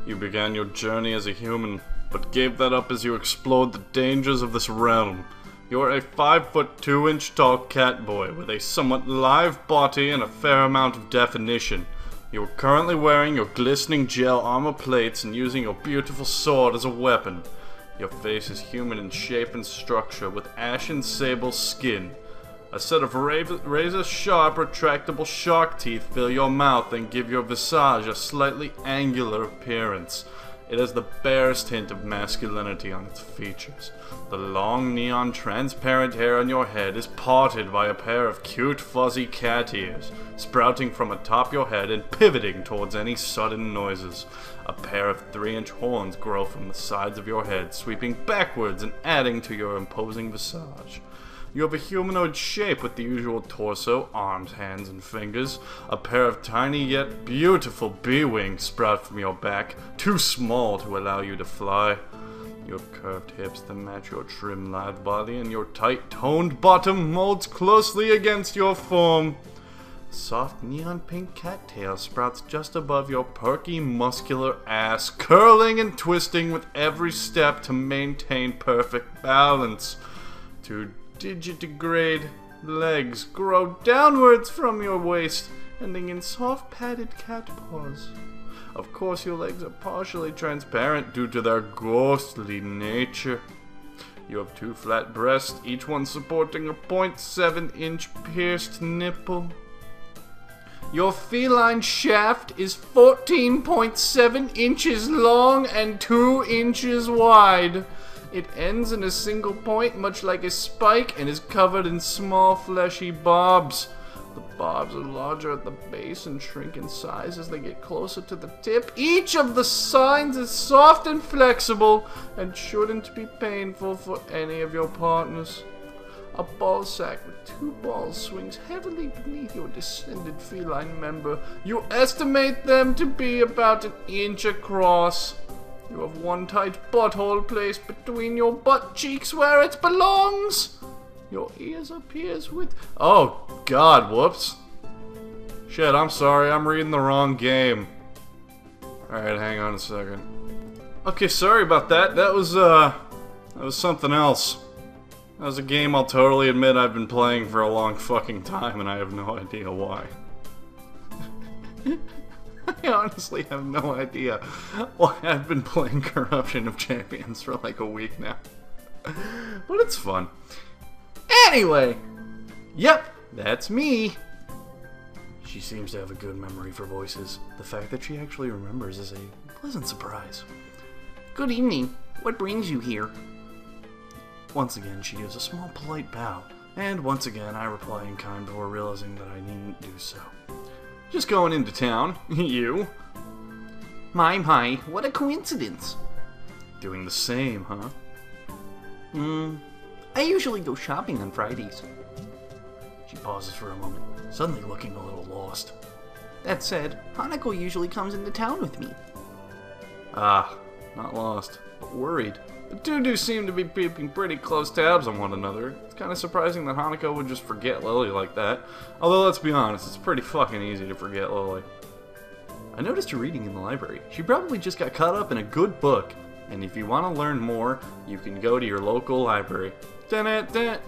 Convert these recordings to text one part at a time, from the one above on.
You began your journey as a human, but gave that up as you explored the dangers of this realm. You are a 5'2" tall cat boy with a somewhat lithe body and a fair amount of definition. You are currently wearing your glistening gel armor plates and using your beautiful sword as a weapon. Your face is human in shape and structure with ashen sable skin. A set of razor-sharp retractable shark teeth fill your mouth and give your visage a slightly angular appearance. It has the barest hint of masculinity on its features. The long, neon, transparent hair on your head is parted by a pair of cute, fuzzy cat ears, sprouting from atop your head and pivoting towards any sudden noises. A pair of 3-inch horns grow from the sides of your head, sweeping backwards and adding to your imposing visage. You have a humanoid shape with the usual torso, arms, hands, and fingers. A pair of tiny yet beautiful bee wings sprout from your back, too small to allow you to fly. You have curved hips that match your trim, lithe body, and your tight, toned bottom molds closely against your form. A soft neon pink cattail sprouts just above your perky, muscular ass, curling and twisting with every step to maintain perfect balance. Two digitigrade legs grow downwards from your waist, ending in soft padded cat paws. Of course, your legs are partially transparent due to their ghostly nature. You have 2 flat breasts, each one supporting a 0.7-inch pierced nipple. Your feline shaft is 14.7 inches long and 2 inches wide. It ends in a single point, much like a spike, and is covered in small fleshy barbs. The barbs are larger at the base and shrink in size as they get closer to the tip. Each of the signs is soft and flexible and shouldn't be painful for any of your partners. A ball sack with 2 balls swings heavily beneath your descended feline member. You estimate them to be about 1 inch across. You have 1 tight butthole placed between your butt cheeks where it belongs. Your ears are pierced with... Oh, God, whoops. Shit, I'm sorry, I'm reading the wrong game. Alright, hang on a second. Okay, sorry about that. That was something else. That was a game I'll totally admit I've been playing for a long fucking time, and I have no idea why. I honestly have no idea why I've been playing Corruption of Champions for like a week now. But it's fun. Anyway, yep, that's me. She seems to have a good memory for voices. The fact that she actually remembers is a pleasant surprise. Good evening. What brings you here? Once again, she gives a small polite bow, and once again I reply in kind before realizing that I needn't do so. Just going into town. You? My, what a coincidence. Doing the same, huh? I usually go shopping on Fridays. She pauses for a moment, suddenly looking a little lost. That said, Hanako usually comes into town with me. Ah, not lost, but worried. The two do seem to be keeping pretty close tabs on one another. It's kind of surprising that Hanako would just forget Lily like that. Although, let's be honest, it's pretty fucking easy to forget Lily. I noticed her reading in the library. She probably just got caught up in a good book. And if you want to learn more, you can go to your local library. Dun-dun-dun.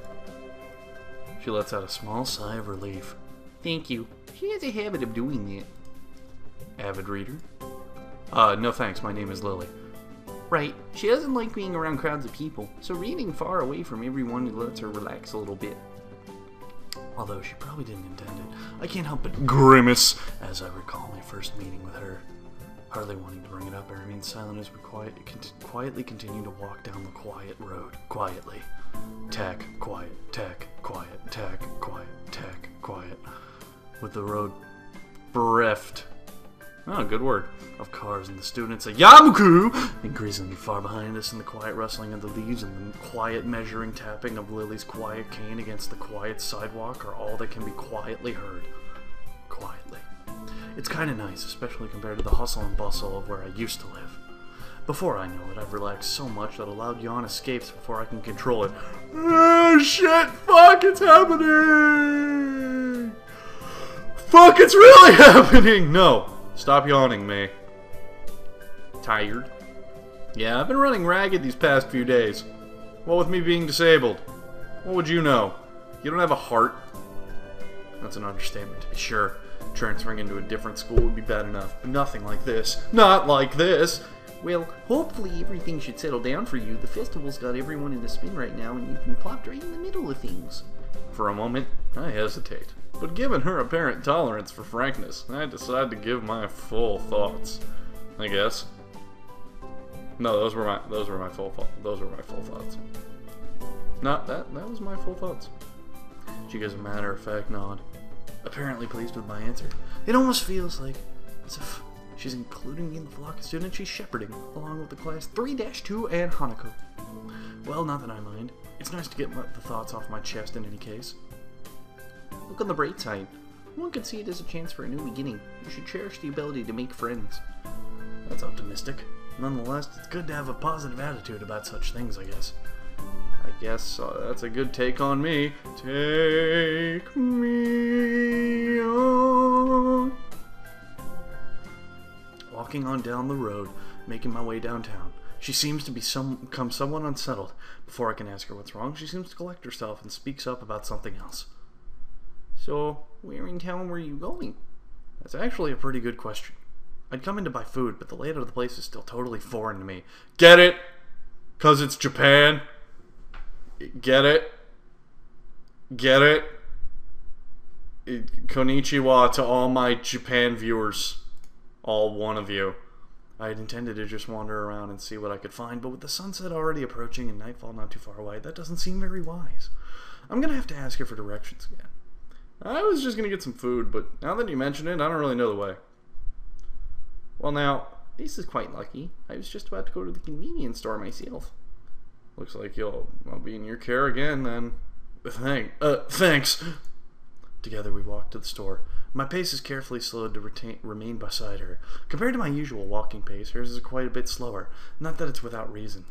She lets out a small sigh of relief. Thank you. She has a habit of doing that. Avid reader? No thanks, my name is Lily. Right, she doesn't like being around crowds of people, so reading far away from everyone lets her relax a little bit. Although she probably didn't intend it, I can't help but grimace as I recall my first meeting with her. Hardly wanting to bring it up, I remained silent as we quietly continued to walk down the quiet road. Quietly. Tack, quiet, tack, quiet, tack, quiet, tack, quiet. With the road bereft. Oh, good word. Of cars and the students, a Yamuku! Increasingly far behind us, and the quiet rustling of the leaves and the quiet measuring tapping of Lily's quiet cane against the quiet sidewalk are all that can be quietly heard. Quietly. It's kind of nice, especially compared to the hustle and bustle of where I used to live. Before I know it, I've relaxed so much that a loud yawn escapes before I can control it. Oh, shit! Fuck, it's happening! Fuck, it's really happening! No. Stop yawning, May. Tired. Yeah, I've been running ragged these past few days. What with me being disabled? What would you know? You don't have a heart? That's an understatement. Sure, transferring into a different school would be bad enough, but nothing like this. Not like this! Well, hopefully everything should settle down for you. The festival's got everyone in a spin right now, and you've been plopped right in the middle of things. For a moment, I hesitate. But given her apparent tolerance for frankness, I decide to give my full thoughts. I guess. No, those were my full thoughts. No, that was my full thoughts. She gives a matter-of-fact nod, apparently pleased with my answer. It almost feels like as if she's including me in the flock of students she's shepherding, along with the class 3-2 and Hanako. Well, not that I mind. It's nice to get the thoughts off my chest in any case. Look on the bright side. One could see it as a chance for a new beginning. You should cherish the ability to make friends. That's optimistic. Nonetheless, it's good to have a positive attitude about such things, I guess. I guess that's a good take on me. Take me on. Walking on down the road, making my way downtown. She seems to become somewhat unsettled. Before I can ask her what's wrong, she seems to collect herself and speaks up about something else. So, where in town were you going? That's actually a pretty good question. I'd come in to buy food, but the layout of the place is still totally foreign to me. Get it? 'Cause it's Japan? Get it? Get it? Konnichiwa to all my Japan viewers. All one of you. I had intended to just wander around and see what I could find, but with the sunset already approaching and nightfall not too far away, that doesn't seem very wise. I'm gonna have to ask her for directions again. I was just gonna get some food, but now that you mention it, I don't really know the way. Well now, this is quite lucky. I was just about to go to the convenience store myself. Looks like I'll be in your care again, then. Thanks. Together we walked to the store. My pace is carefully slowed to remain beside her. Compared to my usual walking pace, hers is quite a bit slower. Not that it's without reason.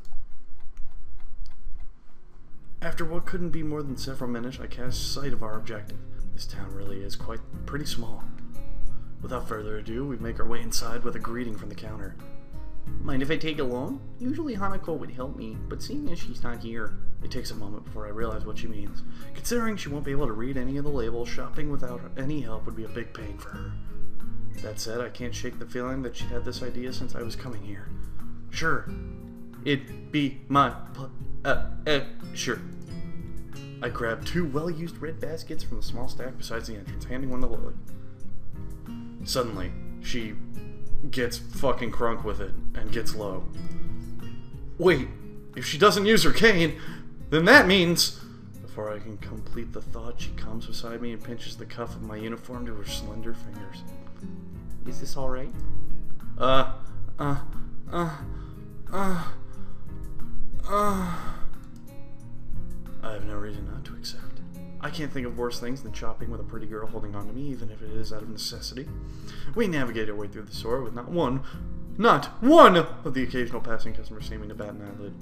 After what couldn't be more than several minutes, I cast sight of our objective. This town really is pretty small. Without further ado, we make our way inside with a greeting from the counter. Mind if I take along? Usually Hanako would help me, but seeing as she's not here... It takes a moment before I realize what she means. Considering she won't be able to read any of the labels, shopping without any help would be a big pain for her. That said, I can't shake the feeling that she'd had this idea since I was coming here. Sure. It'd be my sure. I grabbed 2 well-used red baskets from the small stack beside the entrance, handing one to Lily. Suddenly, she gets fucking crunk with it and gets low. Wait, if she doesn't use her cane, then that means... Before I can complete the thought, she comes beside me and pinches the cuff of my uniform to her slender fingers. Is this alright? I have no reason not to accept. I can't think of worse things than shopping with a pretty girl holding on to me, even if it is out of necessity. We navigate our way through the store with not one of the occasional passing customer seeming to bat an eyelid.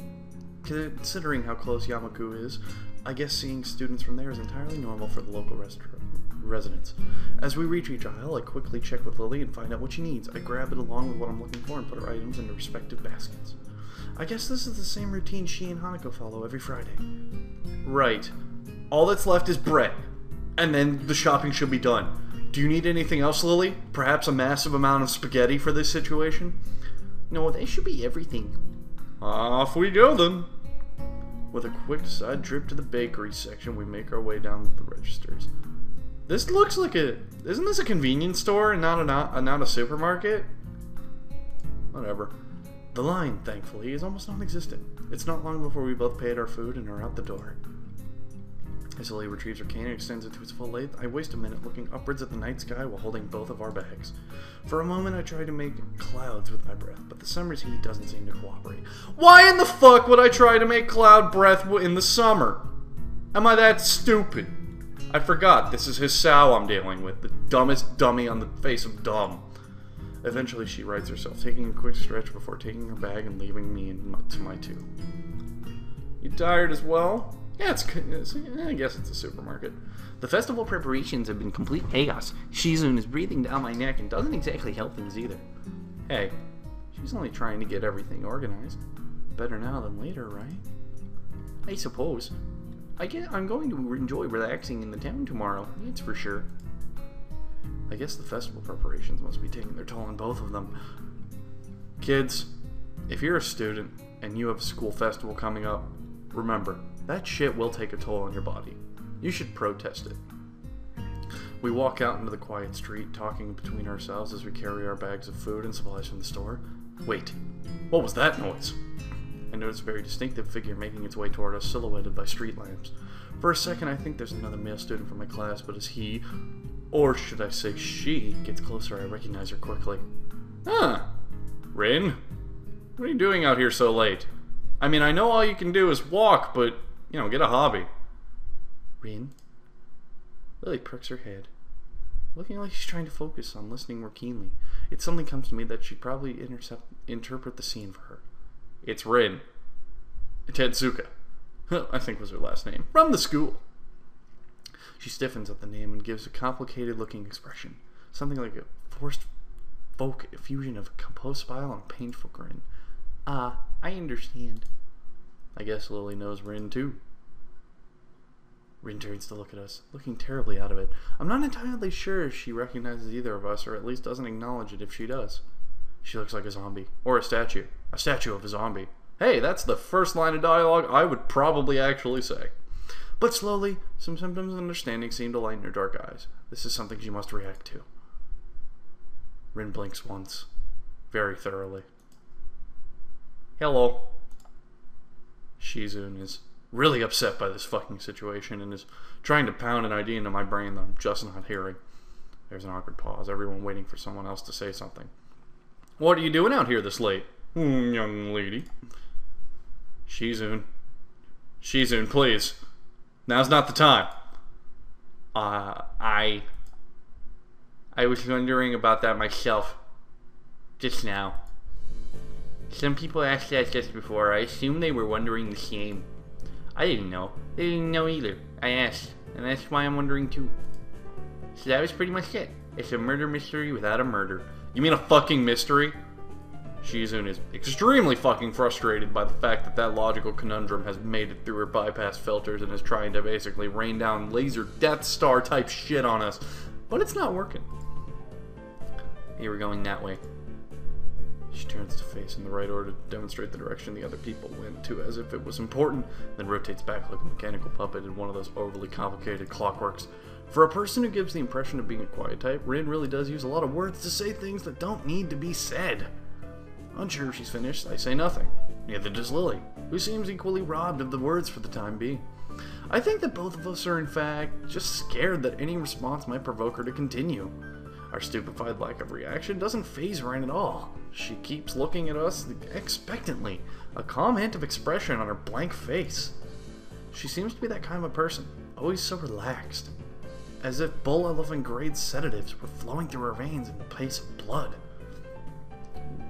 Considering how close Yamaku is, I guess seeing students from there is entirely normal for the local residents. As we reach each aisle, I quickly check with Lily and find out what she needs. I grab it along with what I'm looking for and put her items into respective baskets. I guess this is the same routine she and Hanako follow every Friday. Right. All that's left is bread. And then the shopping should be done. Do you need anything else, Lily? Perhaps a massive amount of spaghetti for this situation? No, that should be everything. Off we go then. With a quick side trip to the bakery section, we make our way down the registers. This looks like isn't this a convenience store and not a supermarket? Whatever. The line, thankfully, is almost non-existent. It's not long before we both paid our food and are out the door. As Lily retrieves her cane and extends it to its full length, I waste a minute looking upwards at the night sky while holding both of our bags. For a moment I try to make clouds with my breath, but the summer's heat doesn't seem to cooperate. Why in the fuck would I try to make cloud breath in the summer? Am I that stupid? I forgot, this is Hisao I'm dealing with, the dumbest dummy on the face of dumb. Eventually she rights herself, taking a quick stretch before taking her bag and leaving me to my 2. You tired as well? Yeah, I guess it's a supermarket. The festival preparations have been complete chaos. Shizune is breathing down my neck and doesn't exactly help things either. Hey, She's only trying to get everything organized. Better now than later, right? I suppose. I'm going to enjoy relaxing in the town tomorrow, that's for sure. I guess the festival preparations must be taking their toll on both of them. Kids, if you're a student and you have a school festival coming up, remember, that shit will take a toll on your body. You should protest it. We walk out into the quiet street, talking between ourselves as we carry our bags of food and supplies from the store. Wait, what was that noise? I notice a very distinctive figure making its way toward us, silhouetted by street lamps. For a second, I think there's another male student from my class, but as he, or should I say she, gets closer, I recognize her quickly. Huh. Rin? What are you doing out here so late? I mean, I know all you can do is walk, but, you know, get a hobby. Rin? Lily pricks her head, looking like she's trying to focus on listening more keenly. It suddenly comes to me that she'd probably interpret the scene for her. It's Rin. Tetsuka. I think was her last name. From the school. She stiffens at the name and gives a complicated-looking expression. Something like a forced folk fusion of a composed smile and a painful grin. Ah, I understand. I guess Lily knows Rin, too. Rin turns to look at us, looking terribly out of it. I'm not entirely sure if she recognizes either of us, or at least doesn't acknowledge it if she does. She looks like a zombie. Or a statue. A statue of a zombie. Hey, that's the first line of dialogue I would probably actually say. But slowly, some symptoms of understanding seem to lighten her dark eyes. This is something she must react to. Rin blinks once. Very thoroughly. Hello. Shizun is really upset by this fucking situation and is trying to pound an idea into my brain that I'm just not hearing. There's an awkward pause, everyone waiting for someone else to say something. What are you doing out here this late, young lady? Shizun, please. Now's not the time. I was wondering about that myself. Just now. Some people asked that just before. I assumed they were wondering the same. I didn't know. They didn't know either. I asked, and that's why I'm wondering too. So that was pretty much it. It's a murder mystery without a murder. You mean a fucking mystery? Shizun is extremely fucking frustrated by the fact that that logical conundrum has made it through her bypass filters and is trying to basically rain down laser Death Star type shit on us. But it's not working. Hey, we're going that way. She turns to face in the right order to demonstrate the direction the other people went to as if it was important, then rotates back like a mechanical puppet in one of those overly complicated clockworks. For a person who gives the impression of being a quiet type, Rin really does use a lot of words to say things that don't need to be said. Unsure if she's finished, I say nothing. Neither does Lily, who seems equally robbed of the words for the time being. I think that both of us are in fact just scared that any response might provoke her to continue. Our stupefied lack of reaction doesn't faze Rin at all. She keeps looking at us expectantly, a calm hint of expression on her blank face. She seems to be that kind of a person, always so relaxed, as if bull-elephant-grade sedatives were flowing through her veins in the pace of blood.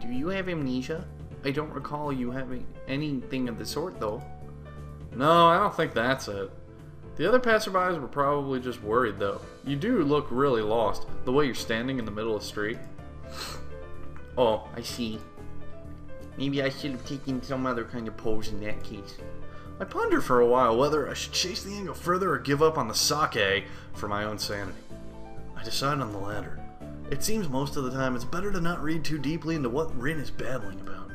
Do you have amnesia? I don't recall you having anything of the sort, though. No, I don't think that's it. The other passerbys were probably just worried, though. You do look really lost, the way you're standing in the middle of the street. Oh, I see. Maybe I should have taken some other kind of pose in that case. I ponder for a while whether I should chase the angle further or give up on the sake for my own sanity. I decide on the latter. It seems most of the time it's better to not read too deeply into what Rin is babbling about.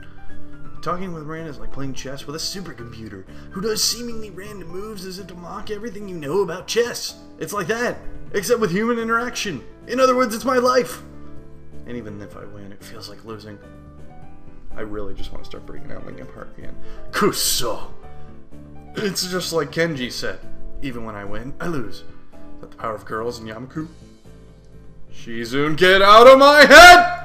Talking with Rin is like playing chess with a supercomputer who does seemingly random moves as if to mock everything you know about chess. It's like that, except with human interaction. In other words, it's my life. And even if I win, it feels like losing. I really just want to start breaking out like a heart again. Kuso! It's just like Kenji said. Even when I win, I lose. Is that the power of girls in Yamaku? Shizun, get out of my head!